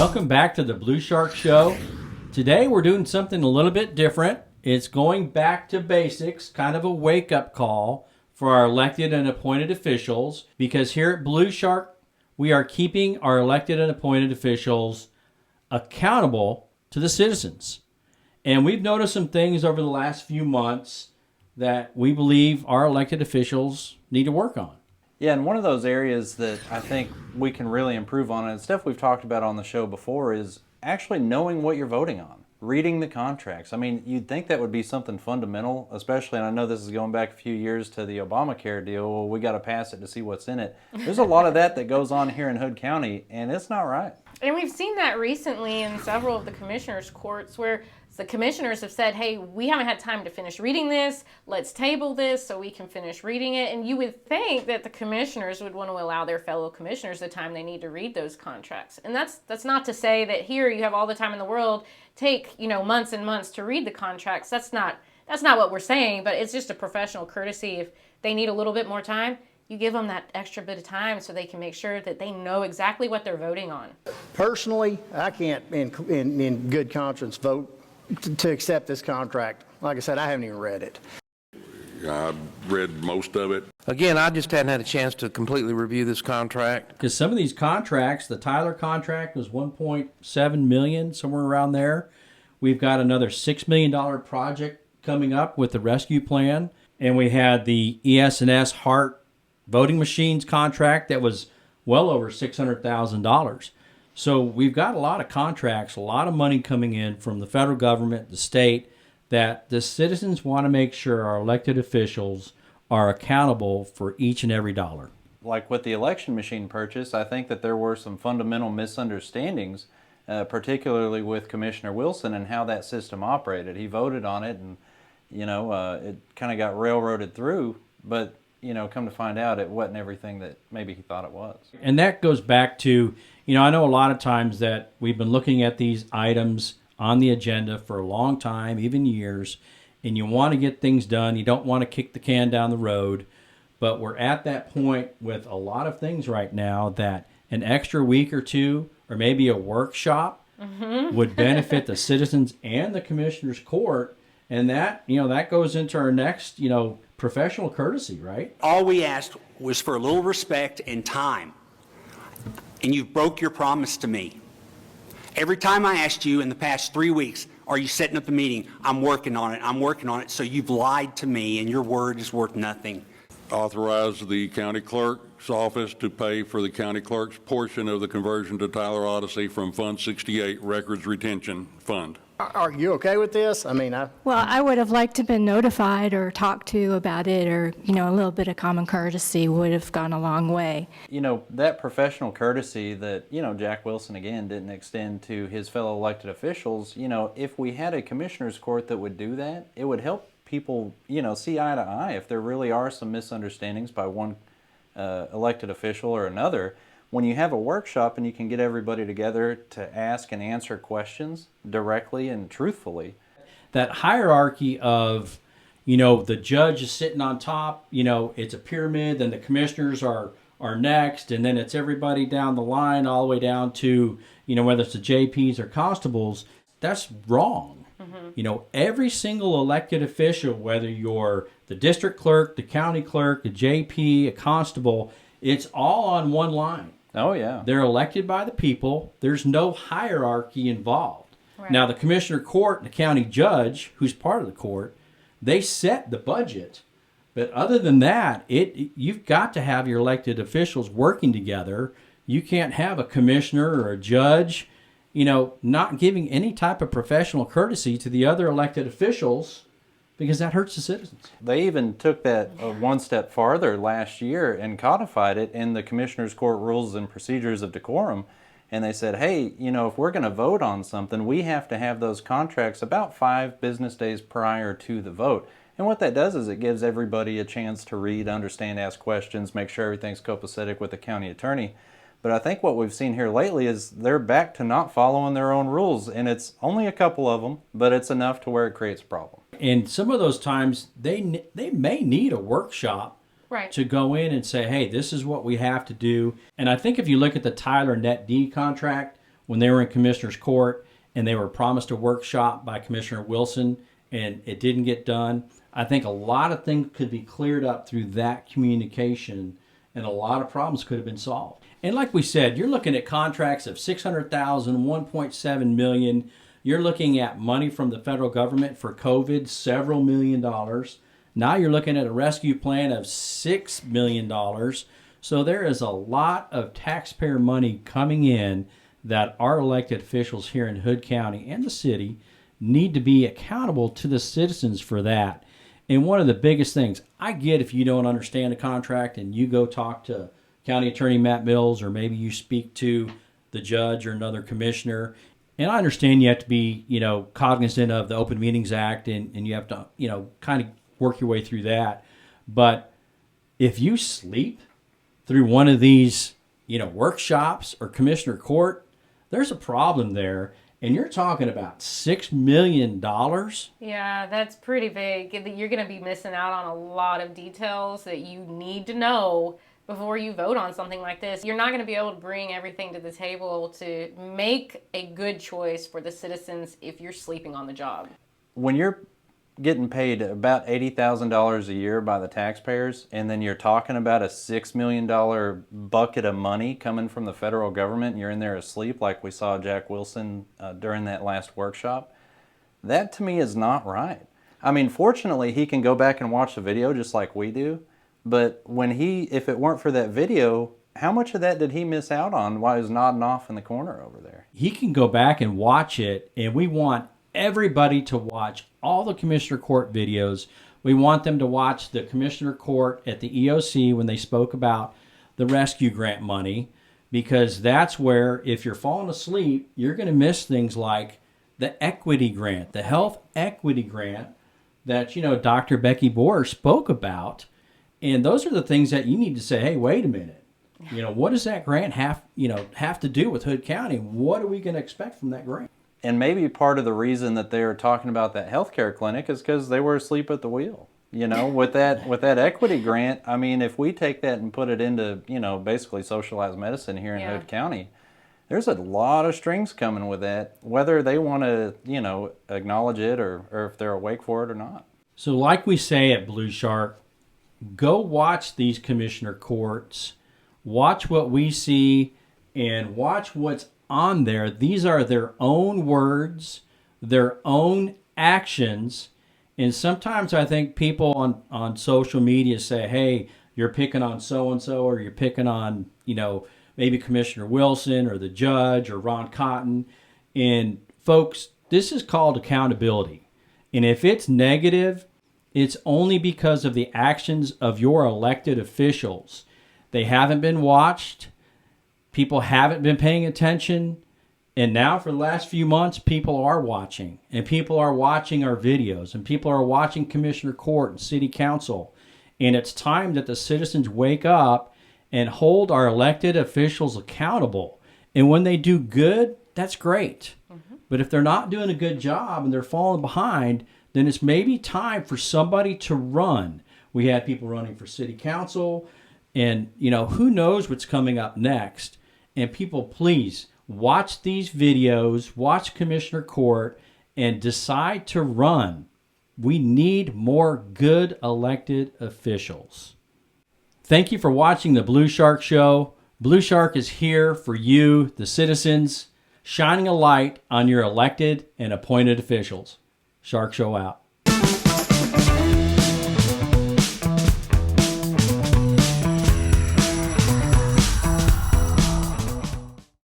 Welcome back to the Blue Shark Show. Today we're doing something a little bit different. It's going back to basics, kind of a wake-up call for our elected and appointed officials, because here at Blue Shark, we are keeping our elected and appointed officials accountable to the citizens. And we've noticed some things over the last few months that we believe our elected officials need to work on. Yeah, and one of those areas that I think we can really improve on, and stuff we've talked about on the show before, is actually knowing what you're voting on, reading the contracts. I mean, you'd think that would be something fundamental, especially, and I know this is going back a few years to the Obamacare deal. Well, we got to pass it to see what's in it. There's a lot of that goes on here in Hood County, and it's not right. And we've seen that recently in several of the commissioners' courts where the commissioners have said, hey, we haven't had time to finish reading this. Let's table this so we can finish reading it. And you would think that the commissioners would want to allow their fellow commissioners the time they need to read those contracts. And that's not to say that here you have all the time in the world, take, months and months to read the contracts. That's not what we're saying, but it's just a professional courtesy. If they need a little bit more time, you give them that extra bit of time so they can make sure that they know exactly what they're voting on. Personally, I can't in good conscience vote to accept this contract. Like I said, I haven't even read it. I've read most of it. Again, I just hadn't had a chance to completely review this contract. Because some of these contracts, the Tyler contract was $1.7 million, somewhere around there. We've got another $6 million project coming up with the rescue plan. And we had the ES&S Hart voting machines contract that was well over $600,000. So we've got a lot of contracts, a lot of money coming in from the federal government, the state, that the citizens want to make sure our elected officials are accountable for each and every dollar. Like with the election machine purchase, I think that there were some fundamental misunderstandings, particularly with Commissioner Wilson and how that system operated. He voted on it and, it kind of got railroaded through, but come to find out, it wasn't everything that maybe he thought it was. And that goes back to, I know a lot of times that we've been looking at these items on the agenda for a long time, even years, and you want to get things done. You don't want to kick the can down the road. But we're at that point with a lot of things right now that an extra week or two, or maybe a workshop, would benefit the citizens and the commissioner's court. And that, that goes into our next, professional courtesy, right? All we asked was for a little respect and time. And you broke your promise to me. Every time I asked you in the past 3 weeks, are you setting up the meeting? I'm working on it. So you've lied to me and your word is worth nothing. Authorize the county clerk's office to pay for the county clerk's portion of the conversion to Tyler Odyssey from Fund 68 Records Retention Fund. Are you okay with this? Well, I would have liked to have been notified or talked to about it, or, a little bit of common courtesy would have gone a long way. That professional courtesy that, Jack Wilson, again, didn't extend to his fellow elected officials, if we had a commissioner's court that would do that, it would help people, see eye to eye if there really are some misunderstandings by one elected official or another. When you have a workshop and you can get everybody together to ask and answer questions directly and truthfully. That hierarchy of, the judge is sitting on top, it's a pyramid, then the commissioners are next, and then it's everybody down the line all the way down to, whether it's the JPs or constables, that's wrong. Every single elected official, whether you're the district clerk, the county clerk, the JP, a constable, it's all on one line. Oh, yeah. They're elected by the people. There's no hierarchy involved. Right. Now, the commissioner court and the county judge, who's part of the court, they set the budget. But other than that, you've got to have your elected officials working together. You can't have a commissioner or a judge, not giving any type of professional courtesy to the other elected officials, because that hurts the citizens. They even took that one step farther last year and codified it in the Commissioner's Court Rules and Procedures of Decorum. And they said, hey, if we're going to vote on something, we have to have those contracts about 5 business days prior to the vote. And what that does is it gives everybody a chance to read, understand, ask questions, make sure everything's copacetic with the county attorney. But I think what we've seen here lately is they're back to not following their own rules. And it's only a couple of them, but it's enough to where it creates a problem. And some of those times, they may need a workshop to go in and say, hey, this is what we have to do. And I think if you look at the Tyler Net D contract, when they were in Commissioner's Court and they were promised a workshop by Commissioner Wilson and it didn't get done. I think a lot of things could be cleared up through that communication and a lot of problems could have been solved. And like we said, you're looking at contracts of $600,000, $1.7 million. You're looking at money from the federal government for COVID, several $1 million. Now you're looking at a rescue plan of $6 million. So there is a lot of taxpayer money coming in that our elected officials here in Hood County and the city need to be accountable to the citizens for that. And one of the biggest things, I get if you don't understand a contract and you go talk to County Attorney Matt Mills, or maybe you speak to the judge or another commissioner. And I understand you have to be, cognizant of the Open Meetings Act and you have to, kind of work your way through that. But if you sleep through one of these, workshops or commissioner court, there's a problem there. And you're talking about $6 million? Yeah, that's pretty big. You're going to be missing out on a lot of details that you need to know before you vote on something like this. You're not going to be able to bring everything to the table to make a good choice for the citizens if you're sleeping on the job. When you're getting paid about $80,000 a year by the taxpayers, and then you're talking about a $6 million bucket of money coming from the federal government, and you're in there asleep like we saw Jack Wilson during that last workshop, that to me is not right. I mean, fortunately, he can go back and watch the video just like we do, but if it weren't for that video, how much of that did he miss out on while he was nodding off in the corner over there? He can go back and watch it, and we want everybody to watch all the Commissioner Court videos. We want them to watch the Commissioner Court at the EOC when they spoke about the rescue grant money, because that's where, if you're falling asleep, you're going to miss things like the equity grant, the health equity grant that, Dr. Becky Boer spoke about. And those are the things that you need to say, hey, wait a minute. What does that grant have to do with Hood County? What are we going to expect from that grant? And maybe part of the reason that they were talking about that healthcare clinic is because they were asleep at the wheel. With that equity grant, I mean, if we take that and put it into, basically socialized medicine here in Hood County, there's a lot of strings coming with that, whether they want to, acknowledge it or if they're awake for it or not. So like we say at Blue Shark, go watch these commissioner courts, watch what we see, and watch what's on there. These are their own words, their own actions. And sometimes I think people on social media say, hey, you're picking on so-and-so, or you're picking on, maybe Commissioner Wilson or the judge or Ron Cotton. And folks, this is called accountability. And if it's negative, it's only because of the actions of your elected officials. They haven't been watched. People haven't been paying attention. And now for the last few months, people are watching. And people are watching our videos. And people are watching Commissioner Court and City Council. And it's time that the citizens wake up and hold our elected officials accountable. And when they do good, that's great. Mm-hmm. But if they're not doing a good job and they're falling behind, then it's maybe time for somebody to run. We had people running for City Council. And, who knows what's coming up next. And people, please watch these videos, watch Commissioner Court, and decide to run. We need more good elected officials. Thank you for watching the Blue Shark Show. Blue Shark is here for you, the citizens, shining a light on your elected and appointed officials. Shark Show out.